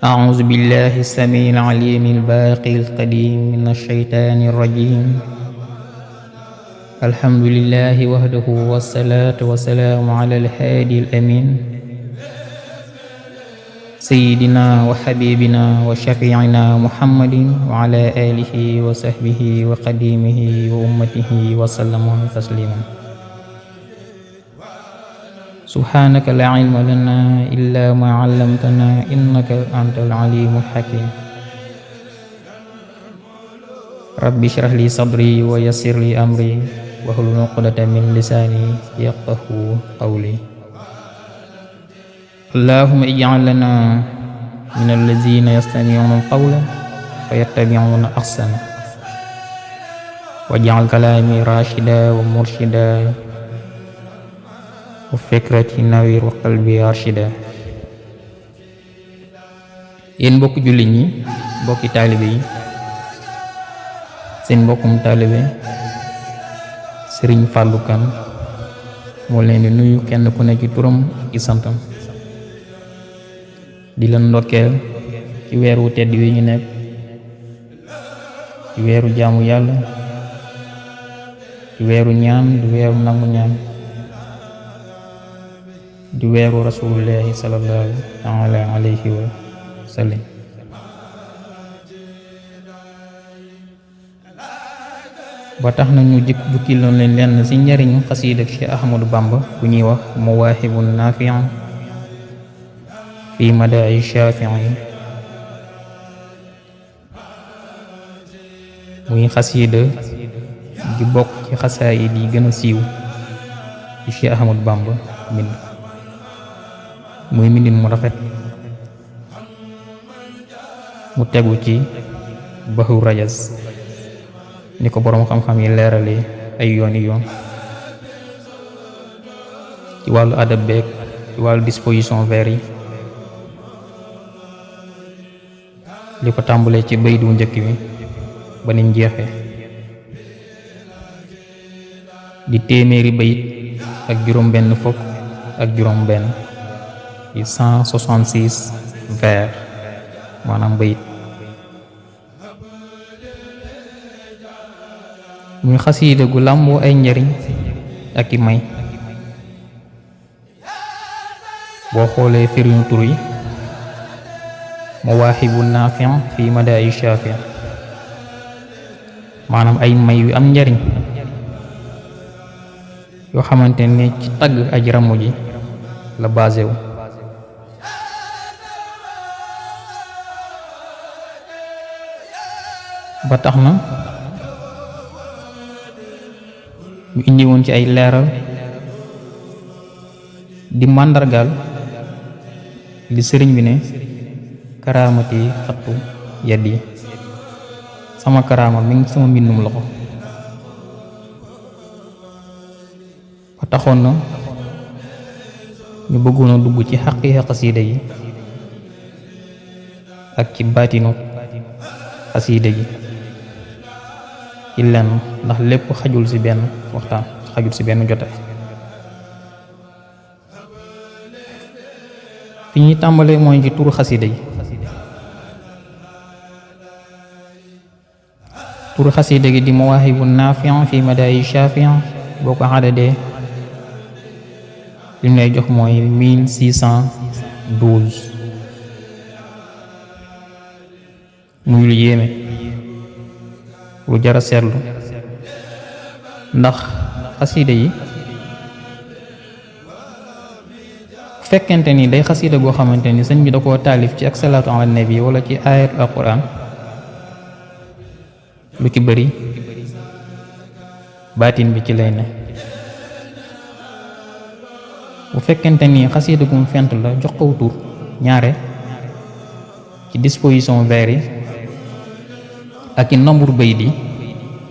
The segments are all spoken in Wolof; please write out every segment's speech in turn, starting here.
أعوذ بالله السميع العليم الباقي القديم من الشيطان الرجيم. الحمد لله وحده والصلاة والسلام على الهادي الأمين سيدنا وحبيبنا وشفيعنا محمد وعلى آله وصحبه وقديمه وأمته وسلم تسليما. سبحانك لا علم لنا إلا ما علمتنا إنك أنت العليم الحكيم. رب اشرح لي صدري ويسر لي أمري واحلل عقدة من لساني يفقهوا قولي. اللهم اجعل لنا من الذين يستمعون القول فيتبعون أحسنه واجعل كلامي راشدا ومرشدا wa fikrati nawir wa qalbi arshida. Yéen mbokki jullit ñi, mbokki taalibe yi, seen mbokkum taalibe Sëriñ Fallou Kane moo leen di nuyu kenn ku nekk ci turam ak ci santam, di leen ndokkeel ci weeru tedd wi ñu nekk, ci weeru jaamu yàlla, ci weeru ñaan, di weeru nangu ñaan, di weeru rasulullahi sallallahu alayhi wa sallam. ba tax na ñu jukki loon leen lenn ci njariñu xasiid ak Cheikh Ahmadou Bamba bu ñuy wax Mawaahibun Naafi'a fi madaa'i Shaafi'i, muy xasiida gi bokk ci xasaayid yi gën a siiw ci Cheikh Ahmadou Bamba mbind, muy mbindin mu rafet mu tegu ci baxu rajas ni ko boroom xam-xam yi leerale ay yooni yoon ci wàllu adab beek ci wàllu disposition vers yi, li ko tàmbalee ci bayit wu njëkk bi ba niñ jeexee di téeméeri bayit ak juróom benn fukk ak juróom benn ci 166 vers, maanaam bayit. muy xasiida gu làmboo ay njariñ ak i may. boo xoolee firiñu tur yi Mawaahibun Naafi'a fi madaa'i Shaafi'i, maanaam ay may yu am njariñ yoo xamante ne ci tagg aji ramu ji la basé wu. ba tax na ñu indi woon ci ay leeral di màndargaal li sëriñ bi ne karaamati xattu yaddi, sama karaama mi ngi sama mbindum loxo. ba taxoon na ñu bëggoon a dugg ci xaqiiqa xasiida yi ak ci baatinu xasiida gi ci lenn, ndax lépp xajul ci benn waxtaan, xajul ci benn jotaay. fi ñuy tàmbalee mooy ci turu xasiida yi. turu xasiida gi di Mawaahibun Naafi'a fi madaa'i Shaafi'i, boo ko xadadee li mu lay jox mooy 1612, muy lu yéeme, lu jara seetlu, ndax xasiida yi fekkente ni day xasiida goo xamante ni sëñ bi da koo taalif ci ak salaatu ala nabi wala ci ayatu alquran, lu ci bëri baatin bi ci lay ne. bu fekkente ni xasiida gum fent la jox ko tur, ñaare ci disposition vers yi ak i nombre bayit yi,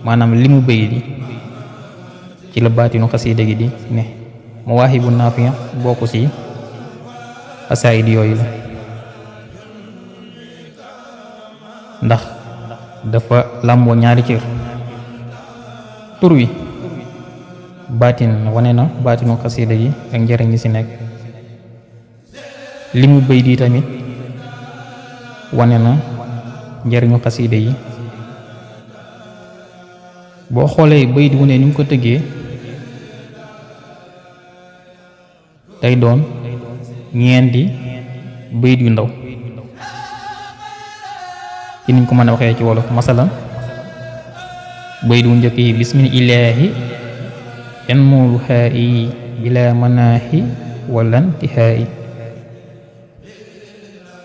maanaam limu bayit yi, ci la baatinu xasiida gi di ne. Mawaahibun Naafi'a bokku ci xasaayid yooyu la, ndax dafa làmboo ñaari cër. tur wi baatin wane na baatinu xasiida gi ak njëriñ yi ci nekk, limu bayit yi tamit wane na njariñu xasiida yi. boo xoolee bayit wu ne ni mu ko tëggee day doon ñeenti bayit yu ndaw ci niñ ko mën a waxee ci wolof. masalan bayit wu njëkk yi bismillaahi yan moolu xaa yi bila manaahi walantixaa yi.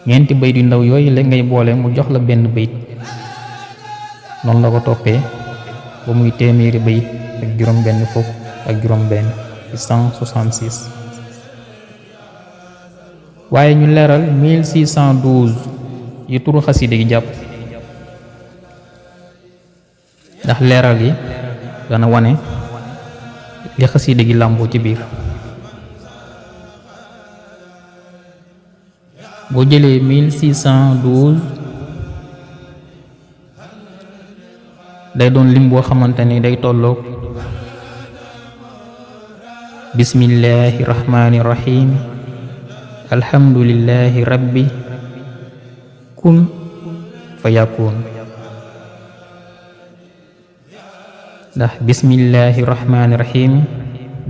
ñeenti bayit yu ndaw yooyu la ngay boole mu jox la benn bayit. noonu la ko toppee ba muy téeméeri bayit ak juróom benn fukk ak juróom benn ci 166. waaye ñu leeral 1612 yi turu xasida gi jàpp, ndax leeral yi dana wane li xasida gi làmboo ci biir. boo jëlee 1612 day doon lim boo xamante ni day tolloog bismillahi rahmani rahim alhamdulillahi rabbi kun fa yakun. ndax bismillahi rahmani rahim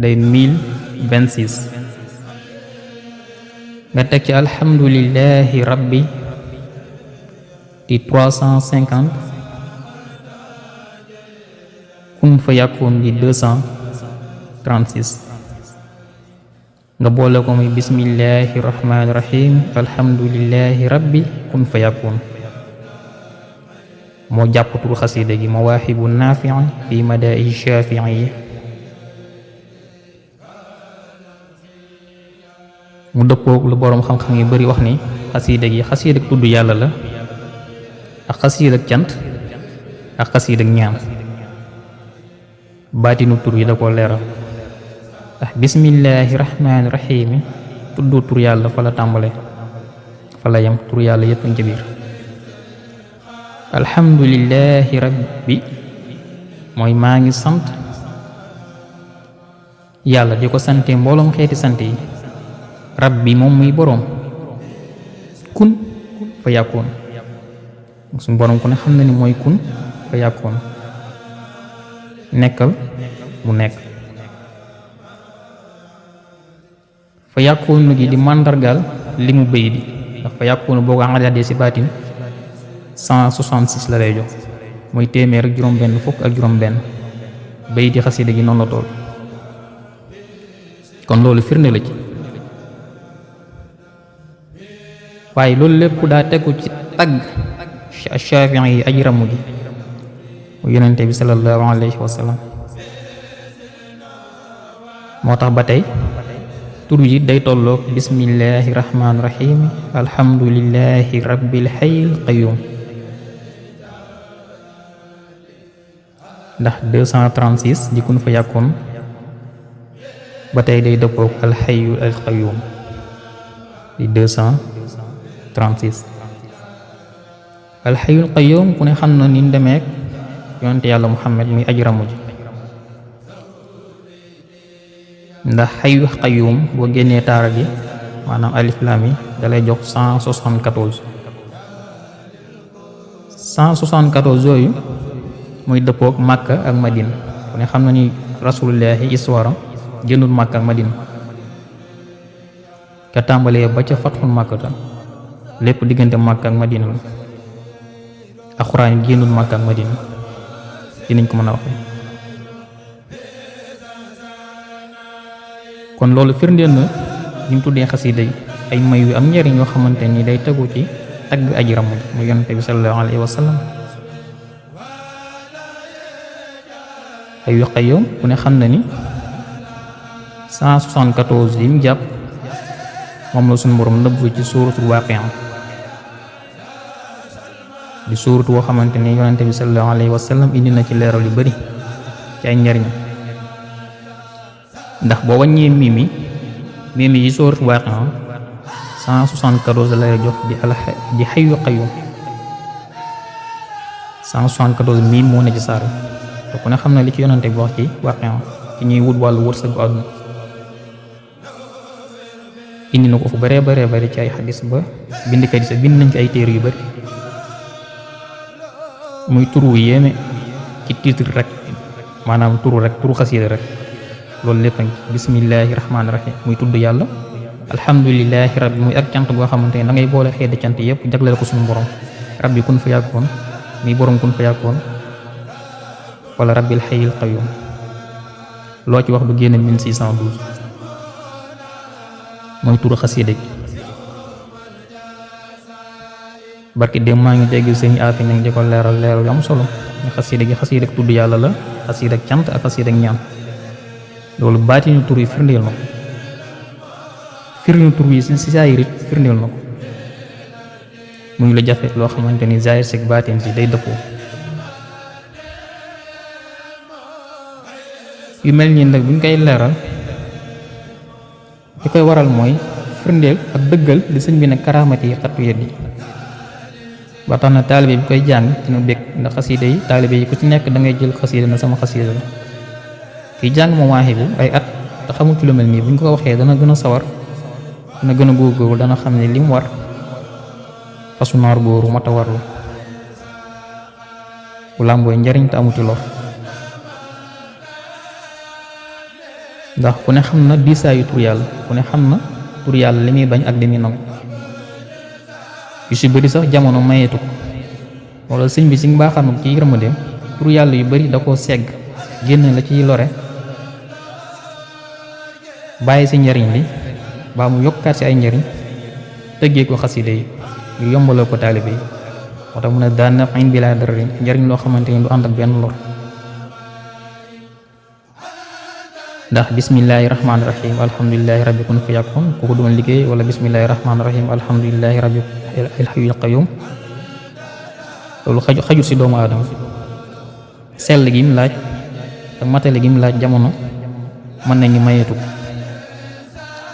day 1026 nga teg ci alhamdulillahi rabbi di 350 kun fa yakun di 236 nga boole ko muy bismillahi rahmani rahim alhamdulillahi rabbi kun fa yakun. moo jàpp turu xasida gi mawaahibu naafi'i fi madaa'i shaafi'i. mu dëppoog lu boroom xam-xam yi bari wax ni xasida gi xasida ak tudd yàlla la, ak xasida ak cant, ak xasida ak ñaan. baatinu tur yi da ko leeral ndax bismillahi rahmaani rahiimi tudd tur yàlla fa la tàmbale fa la yam, tur yàlla yépp ci biir. alhamdulillahi rabbi mooy maa ngi sant yàlla di ko sante mbooloom xeeti sant yi. rabbi moom muy boroom kun fa yàkkoon suñ boroom ku ne xam na ni mooy kun fa yàkkoon, nekkal mu nekk. fa yàkkoon gi di màndargaal li mu bëy di, ndax fa yàkkoon boo ko àndalee ci baatin 166 la lay jox, muy téeméer ak juróom benn fukk ak juróom benn. bëy di xasida gi noonu la tool. kon loolu firnde la ci. waaye loolu lépp daa tegu ci tagg Shaafi'i yi aji ramu ji mu yonente bi sallallahu alayhi wa sallam. moo tax ba tey tur yi day tolloog bismillahi rahmaani rahim alhamdulillahi rabbil hayyil qayyum. ndax 236 di kun fa yàkkoon ba tey day dëppoog alxayu al qayyum di 236. alxayul qayyum ku ne xam na ni demeek yonte yàlla Muhammad muy aji ramu ji. ndax xayu qayyum boo génnee taara gi maanaam alif laam yi dalay jox 174. 174 yooyu muy dëppoog Makka ak Madina. ku ne xam na ni rasulullahi histoire génnul Makka ak Madina, ka tàmbalee ba ca fatxul Makkata lépp diggante Makka ak Madina la. alxuraan génnul Makka ak Madina ci niñ ko mën a waxee. kon loolu firndeel na ñu mu tuddee xasida yi ay may yu am njariñ yoo xamante ni day tegu ci tagg aji ramu ji mu yonente bi sallallahu alayhi wa sallam. Hayyul Qayyum ku ne xam na ni 174 yi mu jàpp moom la suñu borom nëbb ci suuratul Waaqi'a di suuratu woo xamante ni yonente bi sallallahu alayhi wa sallam indi na ci leeral yu bari ci ay njariñ. ndax boo wàññee mimi yi suuratul Waaqi'a 174 lay jox di Hayyul Qayyum. 174 mim moo ne ci saar te ku ne xam na li ci yonente bi wax ci Waaqi'a ci ñuy wut wàllu wërsëgu àdduna. indi na ko fu bare ci ay xadis ba bindkat yi sax bind nañ ci ay téere yu bari muy turu yéeme ci titre rek maanaam turu xasida rek loolu lépp bismillahi rahmaani rahim muy tudd yàlla, alhamdulillahi rabbi muy ak cant goo xamante ne da ngay boole xeeti cant yëpp jagleel ko suñu borom rabbi kun fa yàkkoon muy borom kun fa yàkkoon wala rabbil hayyil qayyum loo ci wax du génn 1612 mooy turu xasida gi. barki dem maa ngi dégg sëñ Afi ñu ngi di ko leeral yu am solo xasida gi xasida ak tudd yàlla la, xasida ak cant ak xasida ak ñaan. loolu baatinu tur yi firndeel na ko, firndeel tur yi si saayir it firndeel na ko muy la jafe loo xamante ni zaahir si baatin si day dëppoo. yu mel nii nag buñ koy leeral li koy waral mooy firndeel ak dëggal li sëñ bi ne karaamati yi xattu yeddi ba tax na taalibe bi koy jàng dina bég ndax xasida yi taalibe yi ku ci nekk da ngay jël xasida na sama xasida la. kiy jàng Mawaahibu ay at te xamul ci lu mel nii buñ ko waxee dana gën a sawar, dana gën a góorgóorlu, dana xam ne li mu war fasu naar góoru mata warlu bu làmbooy njariñ te amu ci lor. ndax ku ne xam na diisaayu tur yàlla, ku ne xam na tur yàlla li muy bañ ak li muy nangu yu si bëri sax jamono mayeetu ko wala sëñ bi si mbaaxam ci yërmandeem tur yàlla yu bari da koo segg génn la ciy lore bàyyi si njariñ li baa mu yokkaat si ay njariñ tëggee ko xaside yi ngir yombaloo ko taalibe yi moo tax mu ne daan na fayn bi laa dara njariñ loo xamante ni du ànd ak benn lor. ndax bismillahi rahmaani rahim alhamdulillahi rabbi kun fa yakun ku ko doon liggéey wala bismillahi rahmaani rahim alhamdulillahi rabbi al hayyul qayyum loolu xajut si doomu aadama sell gi mu laaj ak matale gi mu laaj jamono mën nañu mayeetu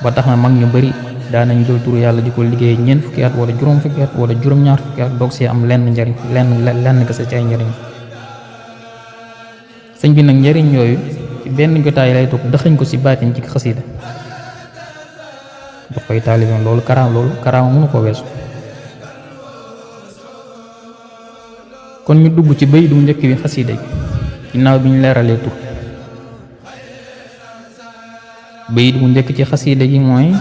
ba tax na mag ñu bari daanañ jël turu yàlla di ko liggéey ñeent fukki at wala juróom fukki at wala juróom-ñaar fukki at doog see am lenn njariñ lenn kese ci ay njariñ. sëñ bi nag njariñ yooyu ci benn jotaay lay toog dëxañ ko ci baatin ci xasida jox koy taalibeem loolu karaama mënu ko weesu. kon ñu dugg ci bayit bu njëkk bi xasida gi ginnaaw bi ñu leeralee tur. bayit bu njëkk ci xasida gi mooy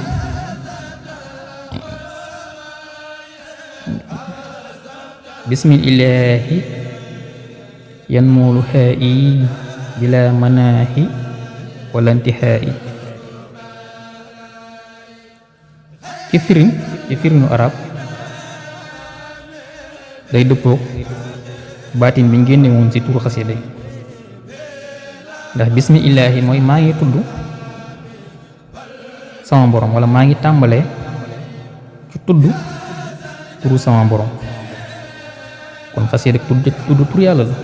bismillahi yan moolu xaayi bila manaahi wala intihaayi. ci firinu arab day dëppook baatin bi ñu génne woon ci turu xasida yi ndax bismillahi mooy maa ngi tudd sama borom wala maa ngi tàmbalee ci tudd turu sama borom. kon xasida tudd tur yàlla la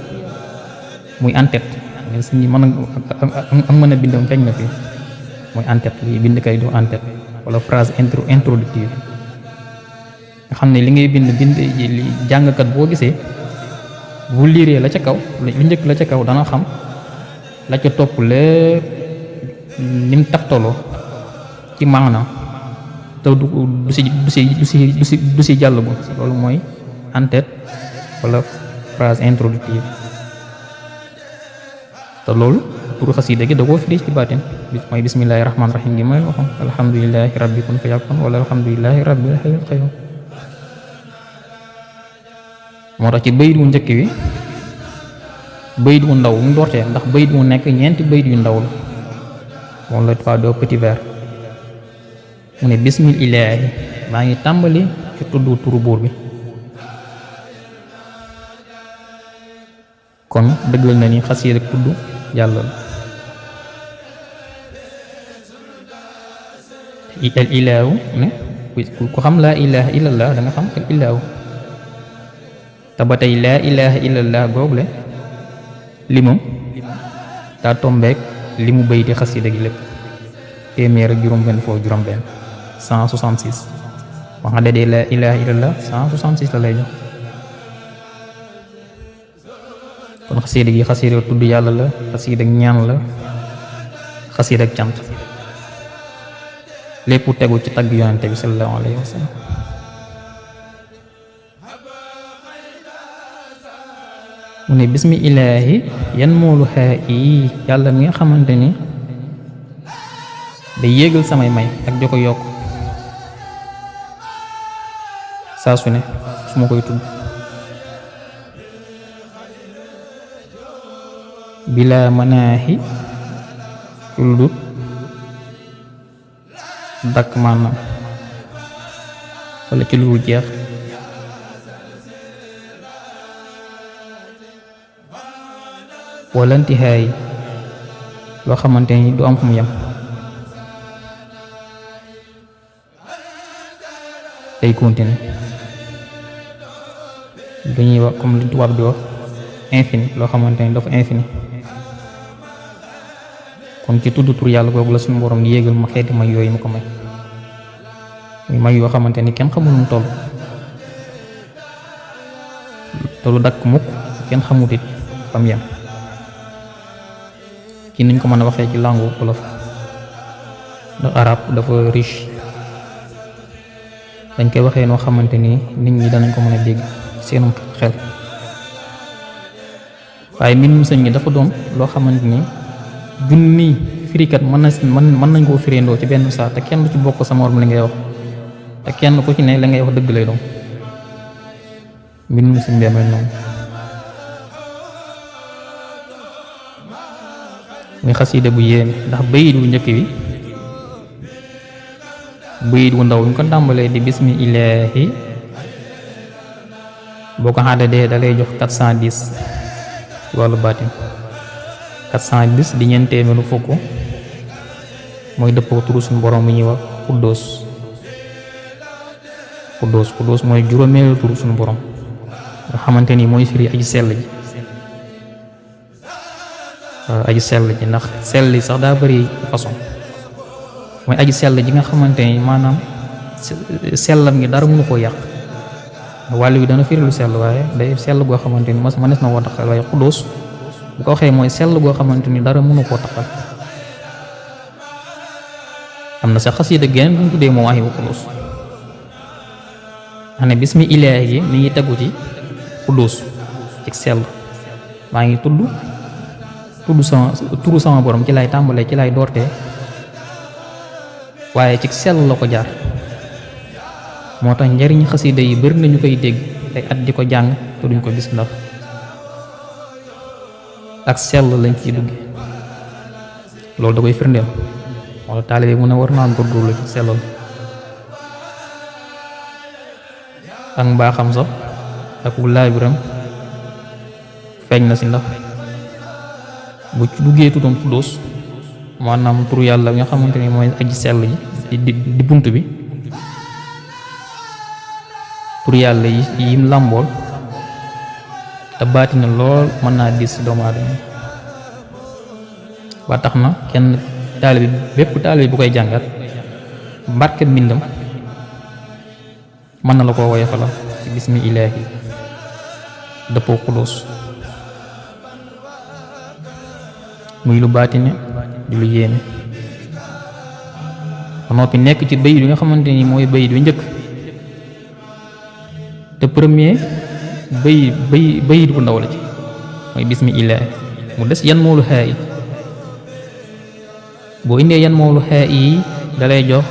muy en-tête mais suñu mën a mën a bindam feeñ na fi muy en-tête li bind kay do en-tête wala phrase introductive nga xam ne li ngay bind li jàngkat boo gisee bu liiree la ca kaw lu njëkk la ca kaw dana xam la ca topp lépp lim taftaloo ci maanaam te du si jàll bu loolu mooy en-tête wala phrase introductive te loolu pour xasida gi da koo firi ci baatin mooy bismillahi rahmaani rahim gi mooy waxam alhamdulillahi rabbi kun fa yakun wala alhamdulillahi rabbil hayyil qayyum. moo tax ci bayit wu njëkk wi bayit wu ndaw mu doortee ndax bayit wu nekk ñeenti bayit yu ndaw la moom la tubaab doo petit vers mu ne bismillahi maa ngi tàmbali ci tudd turu buur bi. kon dëggal na ni xasida rek tudd yàlla la. al ilaahu ne ku xam laa ilaha illallah da nga xam al ilaahu te ba tey laa ilaha illallah google limam daa tombeek li mu bayti xasida gi lépp téeméer ak juróom-benn foofu juróom-benn 166 wax nga dee laa ilaha illallah 166 la lay jox. kon xasida gi xasida tudd yàlla la, xasida ak ñaan la, xasida ak cant. lépp tegu ci tagg yonente bi sallallahu alayhi wa sallam. mu ne bismi ilaahi yan moolu xaa yi yàlla mi nga xamante ni day yéegal samay may ak di ko yokk saa su ne su ma koy tudd. bila manaahi ci lu dul dakk maanaam wala ci lu dul jeex. wala intihaay loo xamante ni du am fu mu yem. day continuer dañuy wax comme li tubaab di wax infini loo xamante ni dafa infini. kon ci tudd tur yàlla googu la suñu borom di yéegal ma xeeti may yooyu mu ko may muy may yoo xamante ni kenn xamul mu toll te lu dakk mukk kenn xamut it fam yem ci niñ ko mën a waxee ci langue wolof ndax arab dafa riche dañ koy waxee noo xamante ni nit ñi danañ ko mën a dégg seenum xel waaye mbindum sëñ bi dafa doon loo xamante ni junni firikat mën nañ koo firéendoo ci benn saa te kenn du ci bokk sama morom li ngay wax te kenn ku ci ne la ngay wax dëgg lay doon mbindum sëñ bi mel noonu. muy xasiida bu yéeme ndax bayit bu njëkk bi bayit bu ndaw ñu ko tàmbalee di bismi ilaahi boo ko xaadadee da lay jox 410 ci wàllu baatin 410 di ñeent téeméeru fukk mooy dëppoo turu suñu borom bu ñuy wax Quddus mooy juróomeelu turu suñu borom nga xamante ni mooy firi aji sell ji. aji sell ji ndax sell yi sax daa bari façon mooy aji sell ji nga xamante ni maanaam sellam ngi dara mënu koo yàq. wàll wi dana firi lu sell waaye day sell goo xamante ni mënees na koo taxal waaye Quddus bu ko waxee mooy sell goo xamante ni dara mënu koo taxal. am na sax xasiida geneen bu ñu tuddee moo waaye Quddus xam ne bismi ilaahi gi mi ngi tegu ci Quddus ci sell maa ngi turu sama borom ci lay tàmbalee ci lay doortee waaye ci sell la ko jaar. moo tax njariñ xasida yi bari nañu koy dégg ay at di ko jàng te duñ ko gis ndax ak sell lañ ciy dugge loolu da koy firndeel wala taalibe mu ne war naa góorgóorlu ci sellal ak mbaaxam sax ak wulaay biram feeñ na si ndax bu ci duggee tuddam Quddus maanaam turu yàlla nga xamante ni mooy aji sell ji di bunt bi turu yàlla yim làmbool te baati na lool mën naa diis ci doomu aadama ba tax na kenn bépp taalibe bu koy jàngat barke mbindam mën na la koo woyofalal ci bismi ilaahi dëppoo Quddus muy lu baatine di lu yéeme ba noppi nekk ci bayit yi nga xamante ni mooy bayit yu njëkk te premier bayit bu ndaw la ci mooy bismi ilaahi mu des yan moolu xaa yi boo indee yan moolu xaa yi dalay jox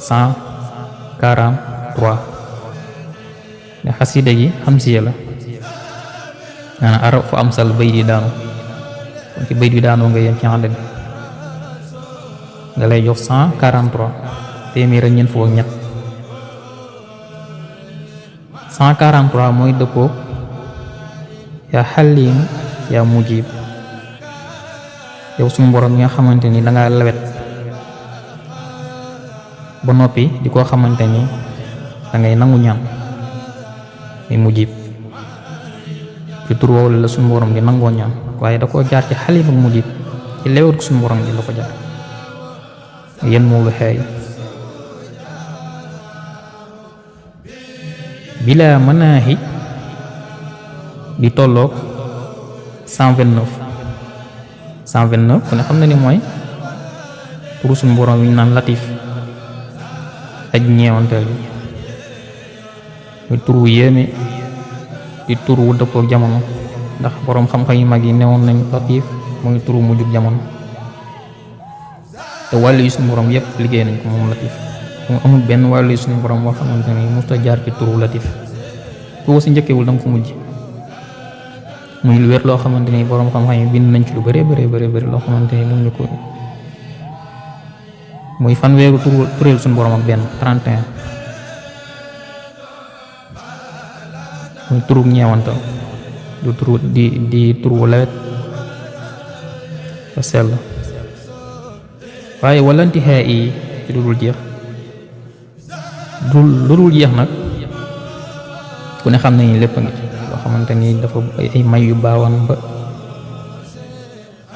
143 nga xasida gi xamsiya la maanaam arab fu am sal bayit yi daanu kon ci bayit bi daanoo nga yem ci ànd bi nga lay jox 143 téeméer ak ñeent fukk ak ñett 143 mooy dëppoo yaa xalim yaa mujib yow suñu borom mi nga xamante ni danga lawet ba noppi di koo xamante ni dangay nangu ñaan muy mujib ci tur woowu la suñu borom di nangoo ñaan waaye da koo jaar ci xalim ak mujib ci lewet ko suñu borom bi la ko jaar yéen moo lu xeey bila manaahi di tolloog 129 ku ne xam na ni mooy turu suñu borom yi ñu naan latif aj ñeewantal bi muy tur wu yéeme di tur wu dëppoo ak jamono ndax boroom xam-xam yu mag yi newoon nañ Latif muy tur wu mujjug jamono te wàllu yi suñu borom yépp liggéey nañ ko moom Latif moom amul benn wàllu yi suñu borom boo xamante ni musta jaar ci turu Latif ku ko si njëkkewul da nga ko mujj muy lu wér loo xamante ni boroom xam-xam yi bind nañ ci lu bëree bëri loo xamante ni mun ñu ko muy fanweeru tureel suñu borom ak benn 31 muy turu ñeewantal du turu di turu lawet te sell waaye walanti xee yi ci lu dul jeex lu dul jeex nag ku ne xam nañu lépp a ngi ci loo xamante ni dafa ay may yu baawaan ba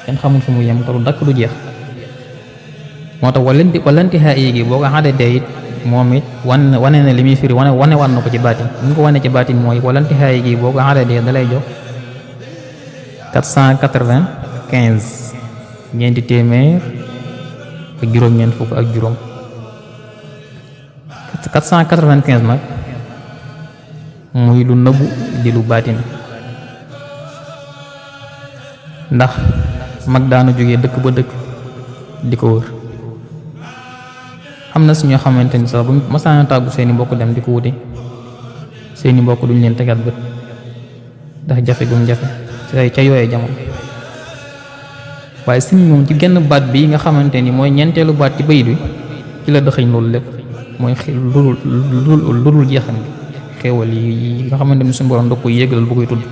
kenn xamul fu mu yem te lu dakk du jeex moo tax walanti xaa yi gi boo ko xadadee it moom it wane na li muy firi wane wan na ko ci baatin li ñu ko wane ci baatin mooy walanti xaa yi gi boo ko xadadee da lay jox 495 ñeenti téeméer ak juróom-ñeent fukk ak juróom 495 nag muy lu nëbbu di lu baatin ndax mag daanu jógee dëkk ba dëkk di ko wër am na si ñoo xamante ni sax bu masaana tàggu seeni mbokk dem di ko wuti seeni mbokk duñ leen tegaat bët ndax jafe gum jafe ca yooyee jamono waaye si moom ci genn baat bi nga xamante ni mooy ñeenteelu baat ci bayit bi ci la dëxëñ loolu lépp mooy lu dul jeexam bi xéewal yi nga xamante ni suñu borom da koy yégalal bu koy tudd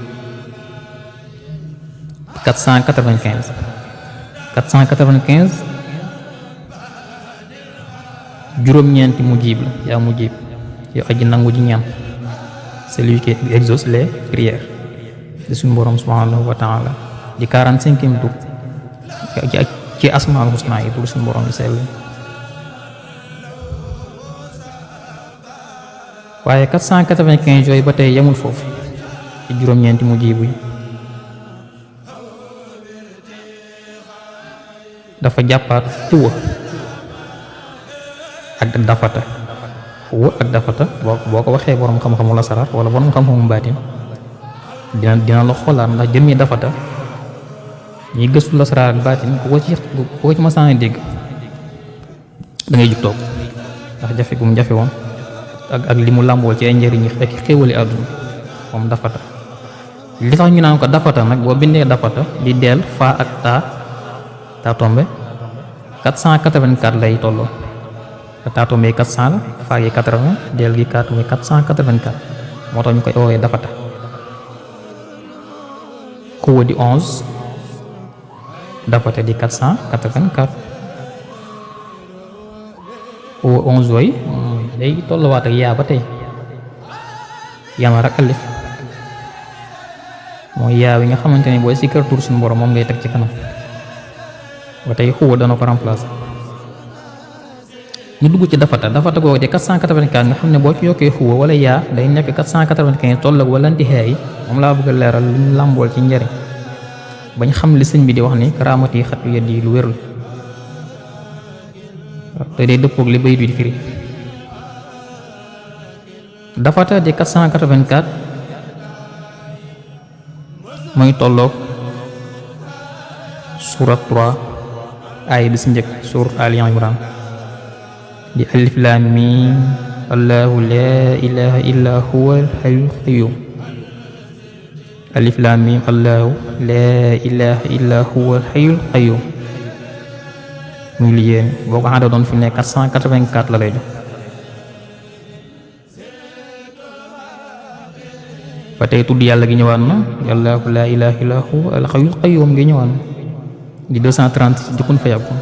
495 juróom-ñeenti mujib la yaa mujib yow aji nangu ji ñaan celui qui exauce les prières de suñu borom subhanahu wa taala di 45e tur ci asmaal husna yi tur suñu borom di sell waaye 495 yooyu ba tey yemul foofu ci juróom-ñeenti mujjibu yi dafa jàppaat xuwa ak dafata xuwa ak dafata boo ko waxee borom xam-xamu la saraat wala borom xam-xamu baatin dina la xoolaat ndax jëmmi dafata ñi gëstu la saraat ak baatin ku ko ci masaan dégg da ngay jug toog ndax jafe gu mu jafe woon ak li mu làmbool ci ay njëriñ ak xéewali àdduna moom dafata li tax ñu naan ko dafata nag boo bindee dafata di deel fa ak taa tombe 484 lay tolloo taa tombe 400 la faa gi 80 deel gi 4 muy 484 moo tax ñu koy woowee dafata xuwa di 11 dafata di 484 xuwa 11 way day tolluwaat ak yaa ba tey yamar ak alif mooy yaa wi nga xamante ni booy sikkar tur suñu borom moom ngay teg ci kanam ba tey xuwa dana ko remplacer ñu dugg ci dafata googu de 484 nga xam ne boo ci yokkee xuwa wala yaa day nekk 495 toll ak walanti xee yi moom laa bëgg a leeral lu ñu làmbool ci njariñ bañ xam li sëñ bi di wax ni karaamati yi xatu yedd yi lu wér la te day dëppoog li bayit bi di firi dafata di 484 mooy tolloog surat 3 aaya bi si njëkk surat Ali Imran di alif lam mim allahu la ilaha illa huwa al-hayyul qayyum alif lam mim allahu la ilaha illa huwa al-hayyul qayyum muy li yéen boo ko xamante doon fi ne 484 la lay jox ba tey tudd yàlla gi ñëwaat na allahu la ilaha illa huwa al-hayyul qayyum gi ñëwaat na di 230 di kun fa yàggum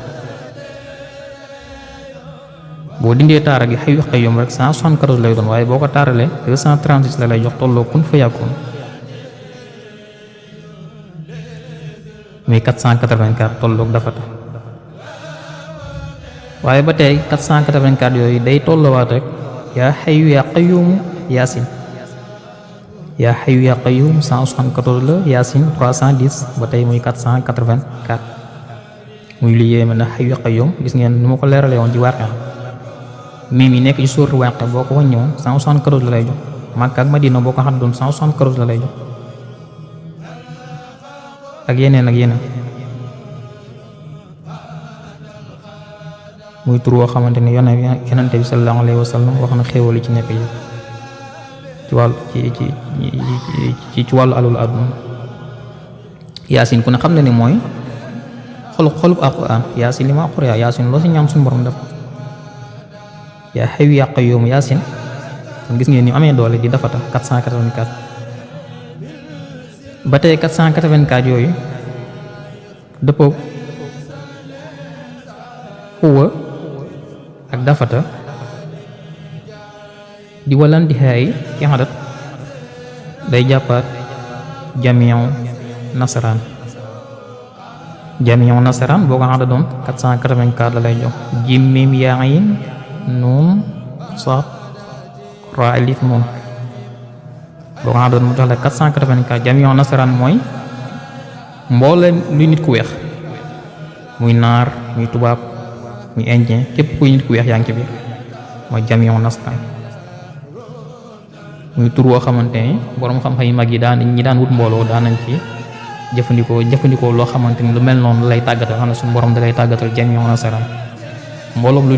boo dindee taara gi xayu qayyum rek 174 lay doon waaye boo ko taaralee 236 la lay jox tolloo kun fa yàggum muy 484 tolloog dafata waaye ba tey 484 yooyu day tolloowaat rek yaa xayu yaa qayyum yaasin yaa xayu yaa qayyum 174 la yaasin 310 ba tey muy 484 muy li yéeme na xayu qayyum gis ngeen ni ma ko leeralee woon ci waar mim yi nekk ci suur Waaqia boo ko wàññiwoon 174 la lay jox. Makka ak Madina boo ko xam doon 174 la lay jox ak yeneen muy tur woo xamante ni yonente bi sallallahu alayhi wa sallam wax na xéewal yi ci nekk yi ci wàllu ci wàllu alul àdduna. yaasin ku ne xam na ni mooy xolub alquran. yaasin li ma quri'a yaasin loo si ñaan suñu borom def yaa hayyu yaa qayyum yaasin kon gis ngeen ni amee doole di dafata 484 ba tey 484 yooyu dëppoo xuwa ak dafata di walan di xaay ci xadat day jàppaat jamiu nasaraan boo ko xadat doon 484 la lay jox. jim mim yaa ayin nuun saat ra alif nuun boo ko xadat mu jox la 484. jamiu nasaraan mooy mbooleem luy nit ku weex muy naar muy tubaab muy indien képp kuy nit ku weex yaa ngi ci biir mooy jamiu nasaraan. muy tur woo xamante ni borom xam-xam yu mag yi ñi daan wut mbooloo daan nañ ci jëfandikoo loo xamante ni lu mel noonu lay tàggatal xam ne suñu borom da lay tàggatal jamiu nasaraan. mbooloo lu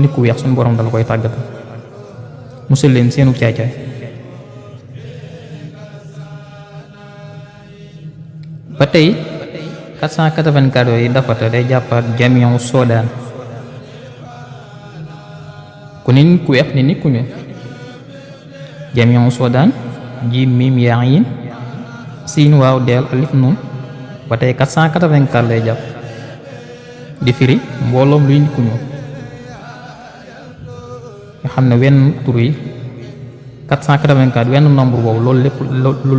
nit ku weex suñu borom dala koy tàggatal musal leen seenu caay-caay. ba tey 484 yooyu dafata day jàppaat jamiu sodaan ku ne nit ku weex ni nit ku ñuul. jamiu sodaan jiim miim yaa yin siin waaw deel alif nun ba tey 484 lay jàpp di firi mbooloom luy nit ku ñuul. nga xam ne wenn tur yi 484 wenn nombre boobu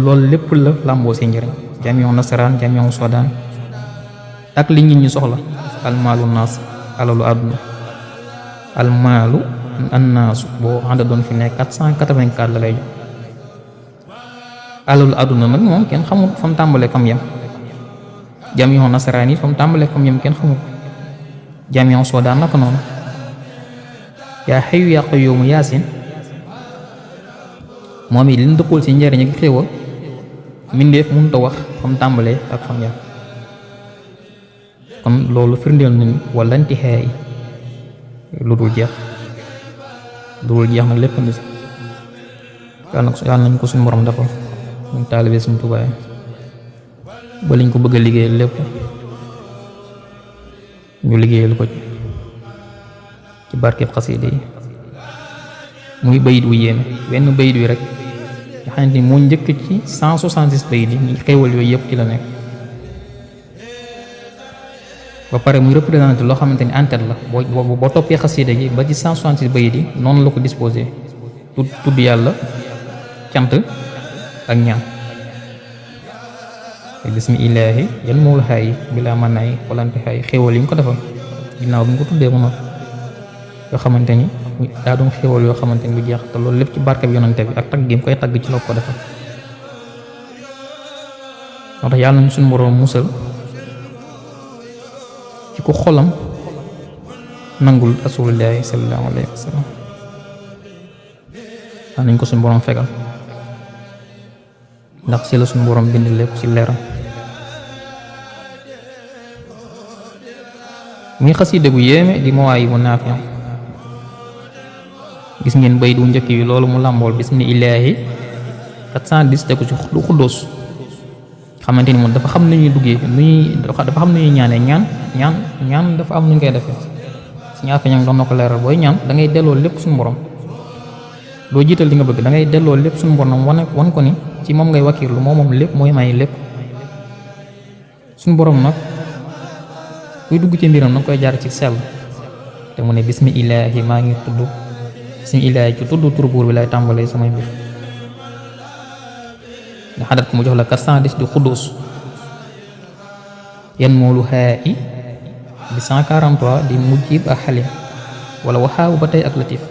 loolu lépp la làmboo si njëriñ. jamiu nasaraan jamiu sodaan ak li nit ñi soxla. almaalu naas alalu àdduna almaalu annaasu boo xam ne doon fi nekk 484 la lay jox. alalu àdduna nag moom kenn xamul fa mu tàmbalee kam yem. jamiu nasaraan yi fa mu tàmbalee kam yem kenn xamul. jamiu sodaan naka noonu. yaa hayyu yaa qayyuum yaasin moom it li ñu dëppul ci njëriñ ak xéewal mbindeef mënut a wax fa mu tàmbalee ak fa mu yem. kon loolu firndeel nañ wala intixaay lu dul jeex nag lépp ngi si. yàlla nañ ko suñu borom defal ñu taalibe suñu Tuubaa ba liñ ko bëgg a liggéeyal lépp ñu liggéeyal ko ci barkeb xasida yi. muy bayit wu yéeme wenn bayit wi rek nga xam ne moo njëkk ci 166 bayit yi ñu xéewal yooyu yëpp ci la nekk. ba pare muy représenté loo xamante ni en-tête la boo toppee xasida gi ba ci 166 bayit yi noonu la ko disposé tudd yàlla cant ak ñaan. bismi ilaahi yan moolu xaay bilaa man naay walante xaay xéewal yi ñu ko defal ginnaaw bi ñu ko tuddee ba noonu yoo xamante ni daa doon xéewal yoo xamante ni lu jeex te loolu lépp ci barke bi yonante bi ak tagg gi mu koy tagg ci la ko defal. moo tax yàlla nañu suñu borom musal ci ku xolam nangul rasulillahi sallallahu alayhi wa sallam. waa nañ ko suñu borom fegal ndax ci la suñu borom bind lépp ci leeram. muy xasida gu yéeme di Mawaahibu Naafi. gis ngeen bayit wu njëkk yi loolu mu làmbool bismi ilaahi 410 tegu ci xuddoos xamante ni moom dafa xam nu ñuy duggee dafa xam nu ñuy ñaanee ñaan dafa am nu ñu koy defee. suñu affaire ñoom doon na ko leeral booy ñaan da ngay delloo lépp suñu borom doo jiital li nga bëgg da ngay delloo lépp suñu borom wan ko ni ci moom ngay wakiirlu moom lépp mooy may lépp. suñu borom nag kuy dugg ci mbiram nag koy jaar ci sell te mu ne bismi ilaahi maa ngi tudd bismi ilaahi ci tudd tur buur bi lay tàmbalee samay mbir. nga xadat ko mu jox la 410 di xudduus yan moolu xaa i di 143 di mujjib ak xalim wala waxaabu ba tey ak latif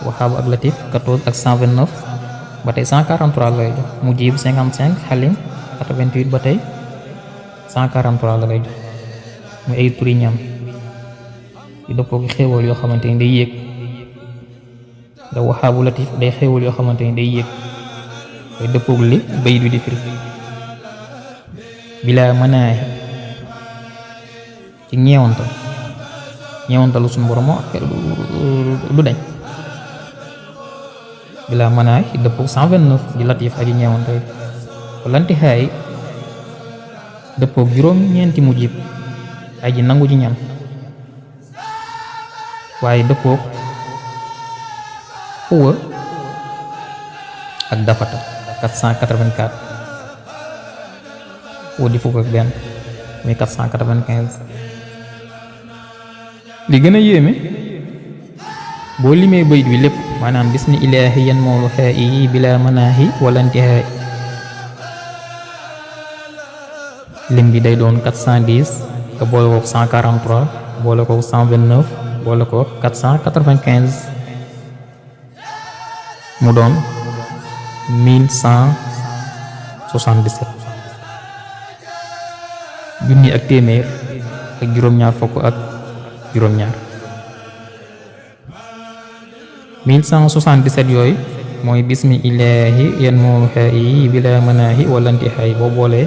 waxaabu ak latif 14 ak 129 ba tey 143 lay jox mujjib 55 xalim 88 ba tey 143 la lay jox muy ay turi ñam yu dëppoo ki xéewal yoo xamante ni day yéeg la wahaabu latif day xéewal yoo xamante ni day yéeg day dëppoog li bayit bi di firi bilaa manaahi ci ñeewantalu suñu borom moo du dañ bilaa manaahi dëppoog 129 di latif aji ñeewantal walanti xaay dëppoog juróom-ñeenti mujjib aji nangu ji ñaan waaye dëppoog xuwa ak dafata 484 xuwa di fukk ak benn muy 495 li gën a yéeme boo limee bayit bi lépp maanaam bismi ilaahi yan moolu xaa yi bila manaahi wala intihaayi lim bi day doon 410 nga boole ko 143 boole ko 129 boole ko 495 mu doon 1177 junni ak téeméer ak juróom-ñaar fukk ak juróom-ñaar 1177 yooyu mooy bismi ilaahi yan moolu xaa yi bila manaahi wala intihaayi boo boolee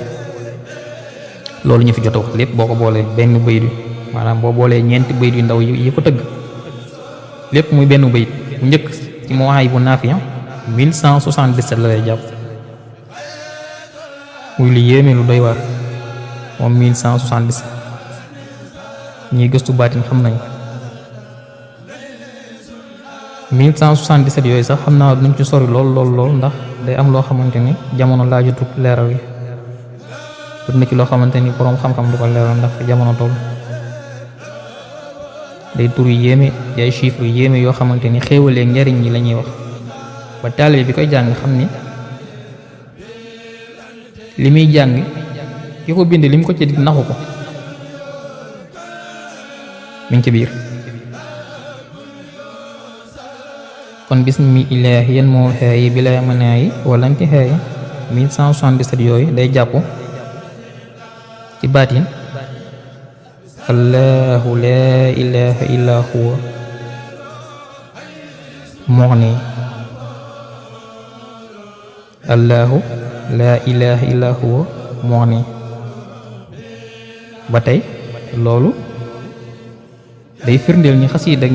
loolu ñu fi jot a wax lépp boo ko boolee benn bayit bi maanaam boo boolee ñeenti bayit yu ndaw yi ko tëgg lépp muy benn bayit bu njëkk ci Mawaahibu Naafi' 1177 la lay jàpp muy lu yéeme lu doy waar moom 1177 ñiy gëstu baatin xam nañ 1177 yooyu sax xam naa duñ ci sori lool ndax day am loo xamante ni jamono laajutut leeral yi na ci loo xamante ni boroom xam-xam du ko leeral ndax fi jamono toll day tur yu yéeme di ay chiffres yu yéeme yoo xamante ni xéewalee njariñ yi la ñuy wax ba taalibe bi koy jàng xam ni li muy jàng ki ko bind li mu ko ci naxu ko mi ngi ci biir kon bismi ilaahi yan mool xaayi bila manaayi wala intihaayi 1177 yooyu day jàpp ci baatin allahu laa ilaha illa huwa mughni allahu laa ilaha illa huwa mughni ba tey loolu day firndeel ñi xasiida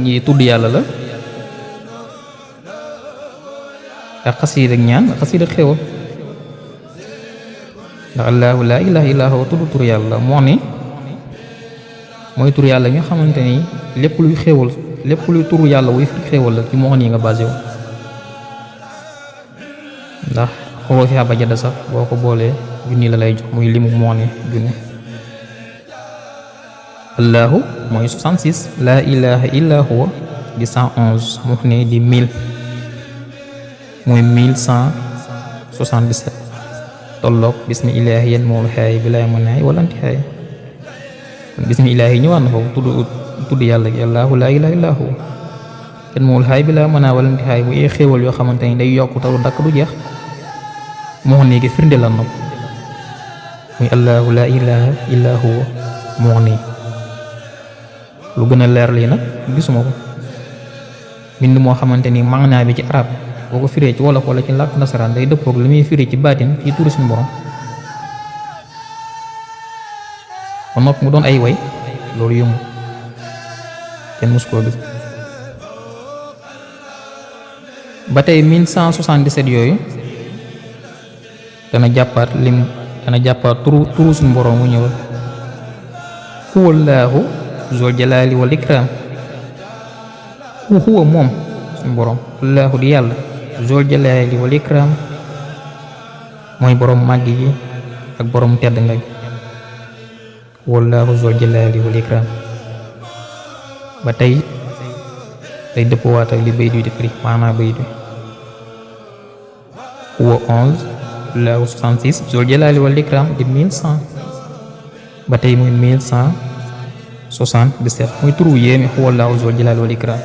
ñi tudd yàlla la ak xasiida ñaan ak xasiida xéwal ndax allahu laa ilaha illa huwa tudd tur yàlla moo ni mooy tur yàlla nga xamante ni lépp luy xéwal lépp luy turu yàlla wuy fi xéwal la ci moo nii nga basé wu ndax xoo fi aba jada sax boo ko boolee junni la lay jox muy limu moo ni junni allahu mooy 66 laa ilaha illa huwa di 111 mu ne di 1000 muy 1177 tolloog bismi ilaahi yan moolu xaayi bilaa manaayi wala intihaayi kon bismi ilaahi ñëwaat na foofu tudd yàlla gi allahu laa ilaha illa huwa yan moolu xaayi bilaa manaayi wala intihaayi bu ay xéewal yoo xamante ni day yokk talu dakk du jeex moo nii gi firnde lan na ko muy allahu laa ilaha illa huwa moo nii lu gën a leer lii nag gisuma ko bind moo xamante ni maanaa bi ci arab boo ko firee ci wolof wala ci làkk nasaraan day dëppoog li muy firi ci baatin ci turu suñu borom ba noppi mu doon ay way loolu yëngu kenn mus koo gis ba tey 1177 yooyu dana jàppaat turu suñu borom mu ñëwal huwallaahu zul jalaali wal ikraam huwa moom suñu borom allaahu di yàlla zul jalaali wal ikraam mooy borom màgg yi ak borom tedd nga gi wallaahu zul jalaali wal ikraam ba tey day dëppwaat ak li bayt bi di firi maanaa bayt bi huwa 11 allaahu 66 zul jalaali wal ikraam di 1100 ba tey muy 1177 muy turu yéeme huwallaahu zul jalaali wal ikraam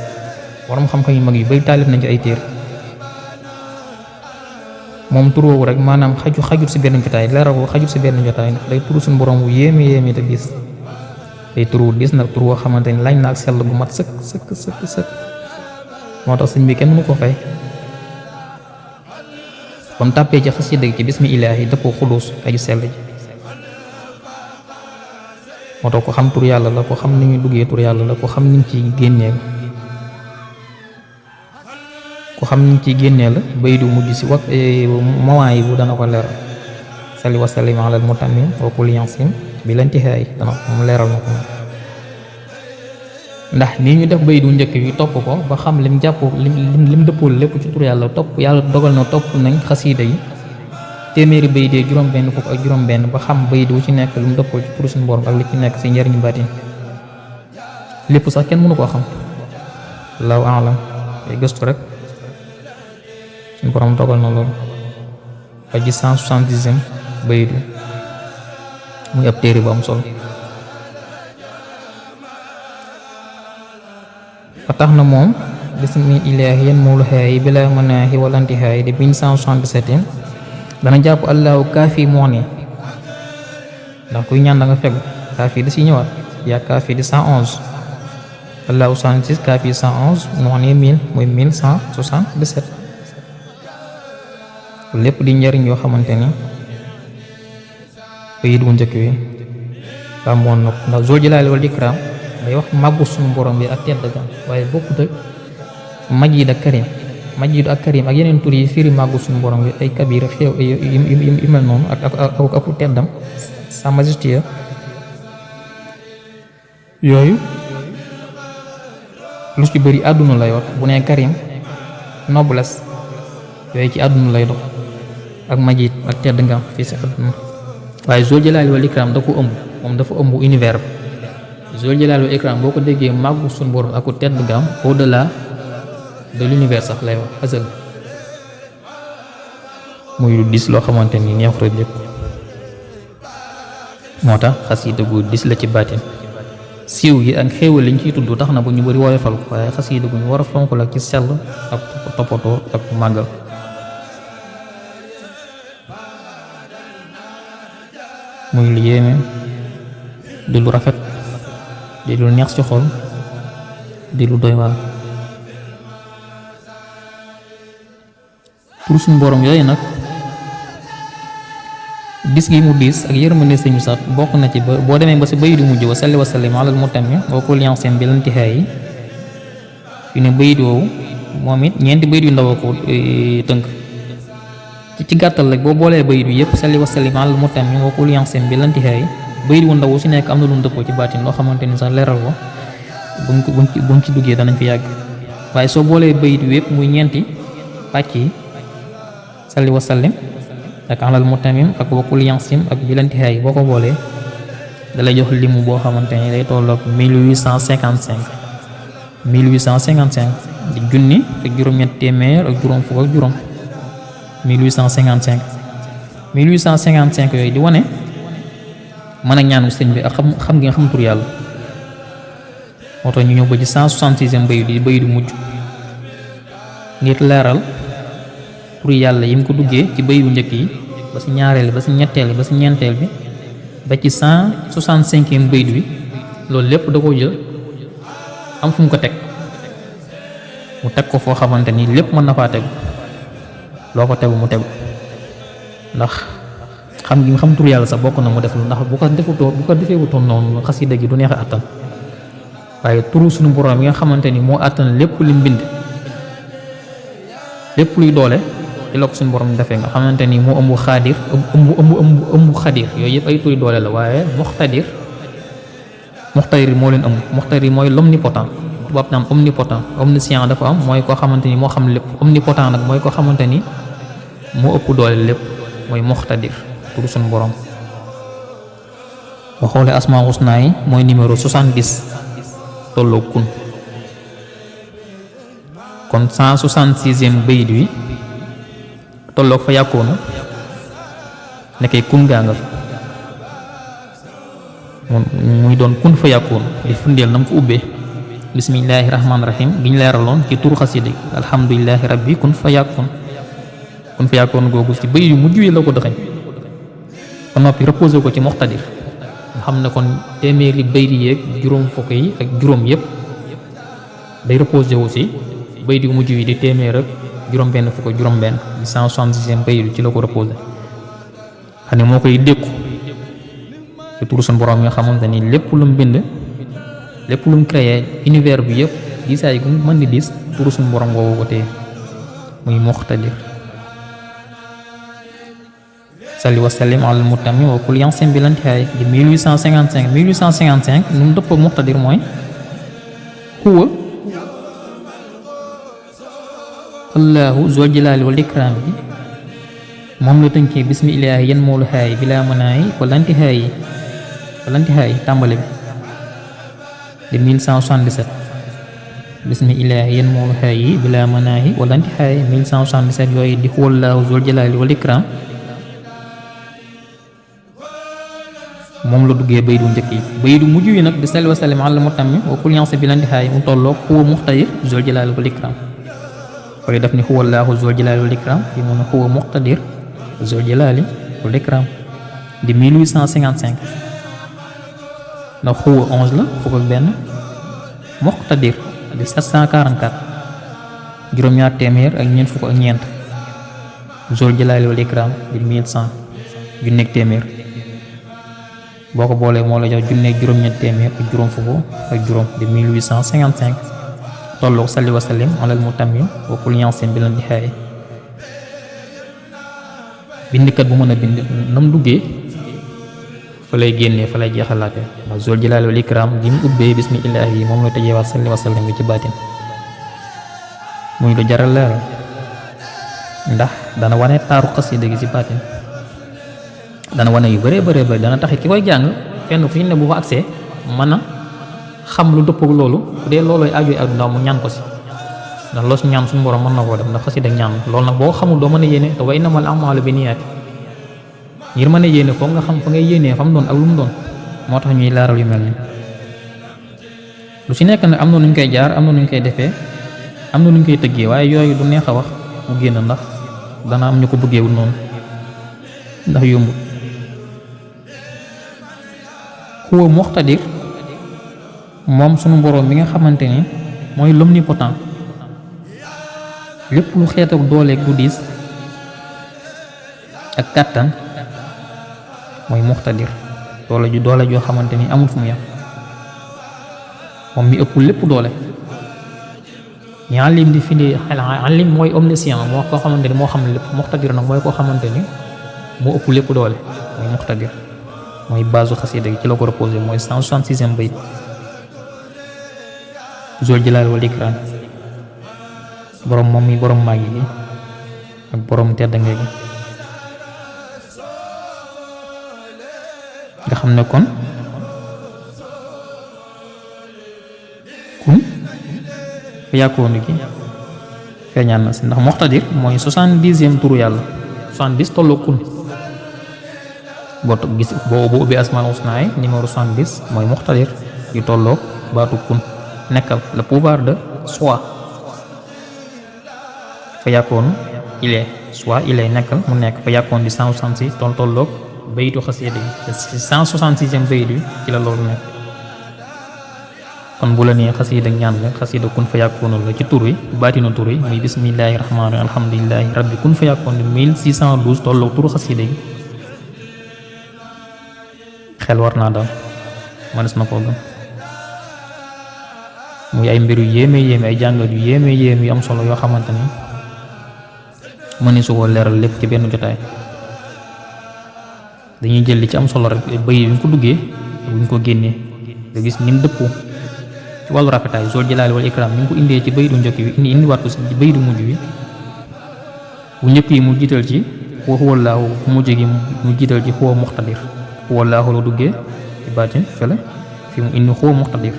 borom xam-xam yu mag yu bay taalif nañ ci ay téer moom tur woowu rek maanaam xajut si benn jotaay leeral ko xajut si benn jotaay ndax day turu suñu borom bu yéeme te diis day turu diis nag tur woo xamante ni lañ na ak sell gu mat sëkk moo tax sëñ bi kenn mënu ko fay ba mu tàppee ci xasida gi ci bismi ilaahi dëppoo xudus aju sell ji moo tax ko xam tur yàlla la ko xam ni ñu duggee tur yàlla la ko xam niñ ci génnee la ko xam niñ ci génnee la bay du mujj si wax mawaa yi bu dana ko leeral salli wa sallim alal mutammim wa kul yansim bi lantihaay dana moom leeral na ko moom ndax nii ñu def bay du njëkk bi topp ko ba xam lim jàpp lim dëppool lépp ci tur yàlla topp yàlla dogal na topp nañ xasiida yi téeméeri bay dee juróom-benn fukk ak juróom-benn ba xam bay du ci nekk lu mu dëppool ci tur suñu borom ak li ci nekk si njariñu baatin lépp sax kenn mënu koo xam allahu alam ay gëstu rek suñu borom dogal na loolu ba ci 170e bay du muy ab téere bu am solo ba tax na moom bismi ilaahi yan moolu xaayi bila manaahi walantihaay de 1177 dana jàpp allahu kaafi moo ne ndax kuy ñaan da nga fegu kaafi da si ñëwaat yaa kaafi di 111 allahu 66 kaafi 111 moo ne 1000 muy 1177 lépp di njariñ yoo xamante ni bayit bu njëkk wi làmboon na ko ndax zul jalaali wal ikraam day wax màggu suñu borom bi ak tedd ga waaye bokkut ak majid ak karim majid ak karim ak yeneen tur yi firi màggu suñu borom bi ay kabir xew yu mel noonu ak teddam sa majesté yooyu lu ci bëri àdduna lay wax bu nee karim noblesse yooyu ci àdduna lay dox ak majid ak tedd nga fii si àdduna waaye zul jalaali wal ikraam da ko ëmb moom dafa ëmb univers zul jalaali wal ikraam boo ko déggee màggu suñu borom ak tedd nga am au delà de l'univers sax lay wax asal muy lu dis loo xamante ni neexut a jëkk moo tax xasida gu dis la ci baatin siiw yi ak xéewal liñ ciy tudd tax na bu ñu bari woyofal ko waaye xasida gu ñu war a fonk la ci sell ak toppatoo ak màggal muy lu yéeme di lu rafet di lu neex ci xol di lu doy waar pour suñu borom yooyu nag dis gi mu diis ak yërmande sañu sat bokk na ci ba boo demee ba si bay du mujj wa salli wa sallim alal mutammi wa kul yansim bi lantihaay yi fi ne bayit woowu moom it ñeenti bayit yu ndaw ko tënk ci gàttal rek boo boolee bayit bi yëpp salli wa sallim alal mutammi wa kul yansim bi lantihaay yi bayit wu ndaw si nekk am na lu mu dëppoo ci baatin loo xamante ni sax leeral ko buñ ci duggee danañ fi yàgg waaye soo boolee bayit bi yëpp muy ñeenti pàcc yi salli wa sallim ak alal mutamim ak wakul yansim ak bilantihaay boo ko boolee dalay jox limu boo xamante ni day tolloog 1855 di junni ak juróom-ñett téeméer ak juróom fukk ak juróom 1855 yooyu di wane mën a ñaanu sëñ bi ak xam nga xam tur yàlla moo tax ñu ñëw ba ci 166e bayit di bayit mujj ngir leeral tur yàlla yi mu ko duggee ci bayit bu njëkk yi ba si ñaareel ba si ñetteel ba si ñeenteel bi ba ci 165e bayit bi loolu lépp da ko jël am fu mu ko teg mu teg ko foo xamante ni lépp mën na faa tegu loo ko tegu mu tegu ndax xam gi xam tur yàlla sax bokk na mu def lu ndax bu ko defee wutoon noonu xasida gi du neex a àttan waaye turu suñu borom yi nga xamante ni moo àttan lépp lim bind lépp luy doole ci la ko suñu borom defee nga xamante ni moo ëmb xaadir ëmb xadir yooyu yëpp ay turi doole la waaye muxtadir moo leen ëmb muxtadir mooy l'omnipotent tubaab naan omnipotent omniscient dafa am mooy koo xamante ni moo xam lépp omnipotent nag mooy koo xamante ni moo ëpp doole lépp mooy muxtadir turu suñu borom boo xoolee asmaa husna yi mooy numéro 70 tolloo kon 166e bayit wi tolloog fa yàkkoonu nekkee kun gaa nga fa muy doon kun fa yàkkoonu di fundeel nam ko ubbee bismillahi rahmaani rahim gi ñu leeraloon ci turu xasida alhamdulillahi rabbi kun fa yàkkoonu googu ci bayit yu mujj yi la ko dëxañ ba noppi reposé ko ci muxtadir nga xam ne kon téeméeri bayit yeeg juróom fukk yi ak juróom yëpp day reposé wu ci bayit yu mujj wi di téeméer ak juróom-benn fukk ak juróom-benn di 166e bayit ci la ko reposé xam ne moo koy dékku ci turu suñu borom nga xamante ni lépp lu mu bind lépp lu mu créé univers bi yëpp gisaay gu mën di dis turu suñu borom boobu ko téye muy muqtadir salli wa sallim alal mutammi wa kul yansim bi lantihaay di 1855 nu mu dëppoo muqtadir mooy huwa allahu zul jalaali wal ikraam bi moom la tënkee bismi ilaahi yan moolu haay bilaa manaayi walantihaay tàmbale bi di 1177 bismi ilaahi yan moolu haay bilaa manaayi walantihaay 1177 yooyu di huwa allahu zul jalaali wal ikraam moom la duggee baydu njëkk yi baydu mujj yi nag di salli wa sallim ala mutammi wa kul yansi bi lantihaay mu tolloog huwa muqtadir zul jalaali wal ikraam koy def ni huwa allahu zul jalaali wal ikraam fii mu ne huwa muqtadir zul jalaali wal ikraam di 1855 ndax huwa 11 la fukk ak benn muqtadir di 744 juróom-ñaar téeméer ak ñeent fukk ak ñeent zul jalaali wal ikraam di 1100 junneeg téeméer boo ko boolee moo la jox junneeg juróom-ñett téeméer ak juróom fukk ak juróom di 1855 tolloog salli wa sallim alal mutammi wa kul yansim bi lantihaay bindkat bu mën a bind nam duggee fa lay génnee fa lay jeexalaate ndax zul jalaali wal ikraam ji mu ubbee bismi ilaahi yi moom la tëjeewaat salli wa sallim bi ci baatin muy lu jaral leeral ndax dana wane taaru xasida gi ci baatin dana wane yu bëree bëree bëri dana tax ki koy jàng fenn fu ñu ne bu fa agsee mën a xam lu dëpp ak loolu bu dee loolooy aajoy àdduna mu ñaan ko si ndax loo si ñaan suñu borom mën na koo def ndax xasida ak ñaan loolu nag boo xamul doo mën a yéene te wa innamal a'maalu binniyaati ngir mën a yéene foog nga xam fa ngay yéenee fa mu doon ak lu mu doon moo tax ñuy laaral yu mel ni lu si nekk nag am na nuñ koy jaar am na nuñ koy defee am na nuñ koy tëggee waaye yooyu du neex a wax mu génn ndax dana am ñu ko bëggeewul noonu ndax yombut huwa muqtadir moom sunu boroom bi nga xamante ni mooy l'omnipotent lépp lu xeet ak dooleeg du diis ak kàttan mooy muqtadir doole joo xamante ni amul fu mu yam moom mi ëpp lépp doole ñi alim di findi alim mooy omniscient moo koo xamante ni moo xam lépp muqtadir nag mooy koo xamante ni moo ëpp lépp doole mooy muqtadir mooy base xasida gi ci la ko reposé mooy 166e bayit zul jalaali wal ikraam borom moom mi borom màgg gi ak borom teddange gi nga xam ne kon kun fa yàkkoonu gi feeñaan na si ndax muqtadir mooy 70e turu yàlla 70 tolloo kun boo gis boo ubbi asmaal husna numéro 70 mooy muqtadir yu tolloo baatu kun nekkal le pouvoir de soi fa yàkkoonu il est soit il est nekkal mu nekk fa yàkkoon di 166 tolloog bayitu xasida yi te 166e bayit bi ci la loolu nekk kon bu la nee xasida ñaan la xasida kun fa yàkkoonu la ci tur wi baatina tur wi muy bismillahi rahmaani rahim alhamdulillahi rabbi kun fa yàkkoon di 1612 tolloog turu xasida yi xel war naa daal mënees na koo gëm muy ay mbir yu yéeme ay jàngat yu yéeme yu am solo yoo xamante ni mëni su ko leeral lépp ci benn jotaay dañuy jël li ci am solo rek bay yu ñu ko duggee bu ñu ko génnee nga gis ni mu dëppoo ci wàllu rafetaay zul jalaali wal ikraam ni mu ko indee ci baydu njëkk bi indiwaat ko ci baydu mujj bi bu njëkk yi mu jiital ci huwa allaahu bu mujj gi mu jiital ci huwa muqtadir huwa allaahu la duggee ci baatin fële fi mu indi huwa muqtadir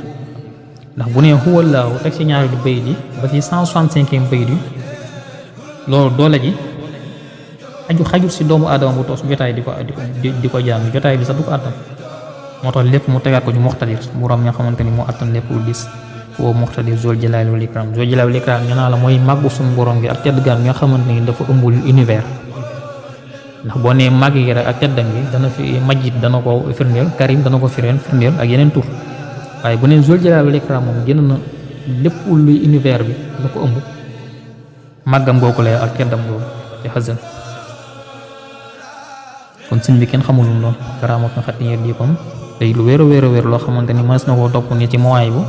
ndax bu nee huwa allaahu teg ci ñaari di bayit yi ba ci 165e bayit yi loolu doole ji xajul si doomu aadama bu toog jotaay di ko jàng jotaay bi sax du ko àttan moo tax lépp mu tegaat ko ci muqtadir borom nga xamante ni moo àttan lépp lu dis huwa muqtadir zul jalaali wal ikraam zul jalaali wal ikraam ñu naa la mooy màggu suñu borom gi ak tedd gaam nga xamante ni dafa ëmbul univers ndax boo nee màgg gi rek ak teddam gi dana fi majid dana ko firndeel karim dana ko firndeel ak yeneen tur waaye bu nee zul jalaali wal ikraam moom génn na lépp luy univers bi da ko ëmb màggam googu la ak teddam googu ci xasal kon sëñ bi kenn xamul lool karaamat na xat di kon day lu wér a wér loo xamante ni mës na koo topp ni ci mooy bu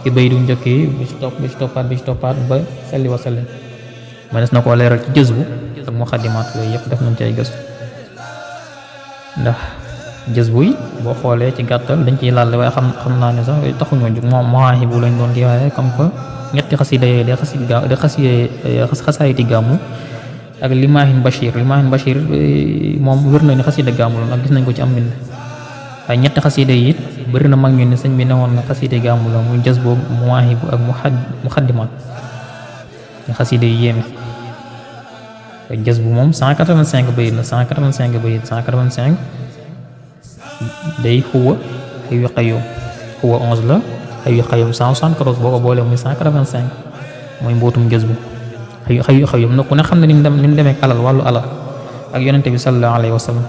ci bay du njëkk yi bi ci toppaat ba salli wa sallim mënees na koo leeral ci jës bu ak muxaddimaat yooyu yëpp def nañ ci ay gëstu ndax jës bu yi boo xoolee ci gàttal dañ ciy laal waaye xam naa ne sax taxuñoo jóg moom mooy bu lañ doon di waaye comme que ñetti xasida yooyu de xasaayiti gàmmu ak Limaahin Bachir moom wér na ni xasida gàmmu la ndax gis nañ ko ci am mbind waaye ñetti xasida yi it bëri na mag ñu ne sëñ bi newoon na xasida gàmmu la muy jës boobu Mawaahibu ak muxaddimaat ñu xasida yi yéeme jës bu moom 185 bayit la 185 day xuwa ay qayyum xuwa 11 la ay qayyum 174 boo ko boolee muy 185 mooy mbootum jës bu ay qayyum nag ku ne xam ne ni mu demee ak alal wàllu alal ak yonente bi sallallahu alayhi wa sallam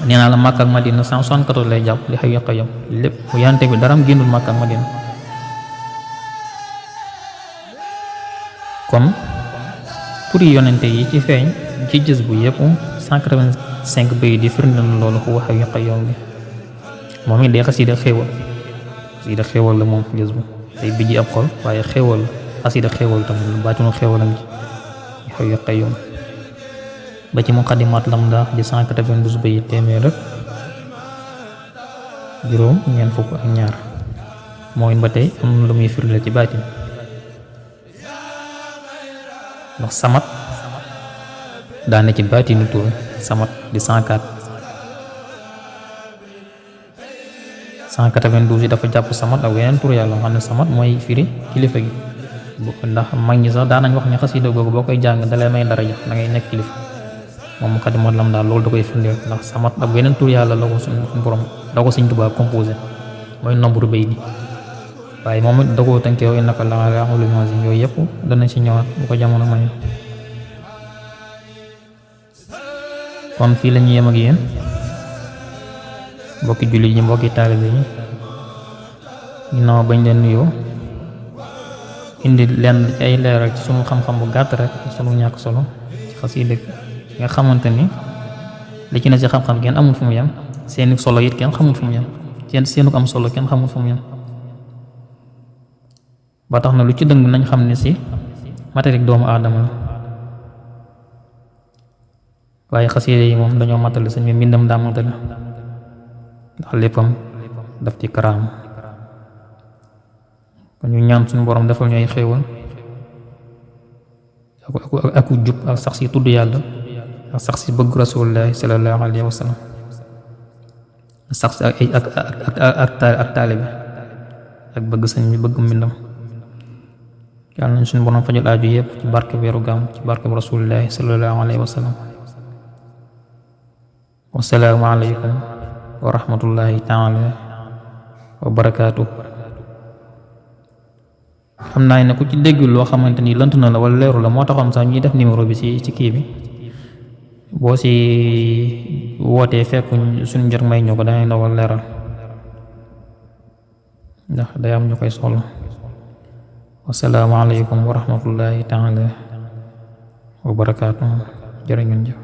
nee naa la Makka ak Madina 174 lay jàpp li ay qayyum lépp mu yonente bi daram génnul Makka ak Madina kon pour yonente yi ci feeñ ci jës bu yëpp 185 bayit di firndeel loolu xuwa ay qayyum bi moom it day xasida xéewal la moom jës bu day bijji ab xol waaye xéewal la xasida xéewal tamit lu baatunu xéewalam ji xëy qayyum ba ci muqaddimaat lamda di 192 bayit téeméer rek juróom ñeent fukk ak ñaar mooy ba tey am lu muy firndeel ci baatin ndax samat daane ci baatinu tur samat di 104 192 yi dafa jàpp samat ak weneen tur yàlla xam ne samat mooy firi kilifa gi ndax mag ñi sax daanañ wax ne xasida googu boo koy jàng dalay may daraja da ngay nekk kilifa moom muqaddimaat lam daal loolu da koy firndeel ndax samat ak weneen tur yàlla la ko suñu borom da ko Sëñ Tuubaa composé mooy nombre bay bi waaye moom it da koo tënkee yow innaka la ala xuluqin aziim yooyu yëpp danañ ci ñëwaat bu ko jamono may kon fii la ñu yem ak yéen mbokki jullit yi mbokki taalibe yi ginnaaw bañ leen nuyoo indi leen ci ay leeral ci sunu xam-xam bu gàtt rek sunu ñàkk solo ci xasida nga xamante ni li ci ne ci xam-xam kenn amul fu mu yem seeni solo it kenn xamul fu mu yem seenu am solo kenn xamul fu mu yem ba tax na lu ci dëng nañ xam ne si matériel doomu aadama la waaye xasida yi moom dañoo matale sëñ bi mbindam daa matale ndax léppam daf ci karaam kon ñu ñaan suñu borom defal ñooy xéewal ak jub ak sax si tudd yàlla ak sax si bëgg rasulullahi sallallahu alayhi wa sallam sax si ak taalibe ak bëgg sëñ bi bëgg mbindam yàlla nañ suñu borom fajal aaju yëpp ci barke weeru gàmm ci barke rasulullahi sallallahu alayhi wa sallam wasalaamu aleykum wa rahmatullahi taala wa barakaatu. xam naa ne ku ci déggul loo xamante ni lënt na la wala leeru la moo taxoon sax ñuy def numéro bi ci kii bi boo ci wootee fekk suñu njër may ñu ko dangay ndawal leeral ndax day am ñu koy soxla. wasalaamu aleykum wa rahmatullahi taala wa barakaatu. jërë ngeen jëf.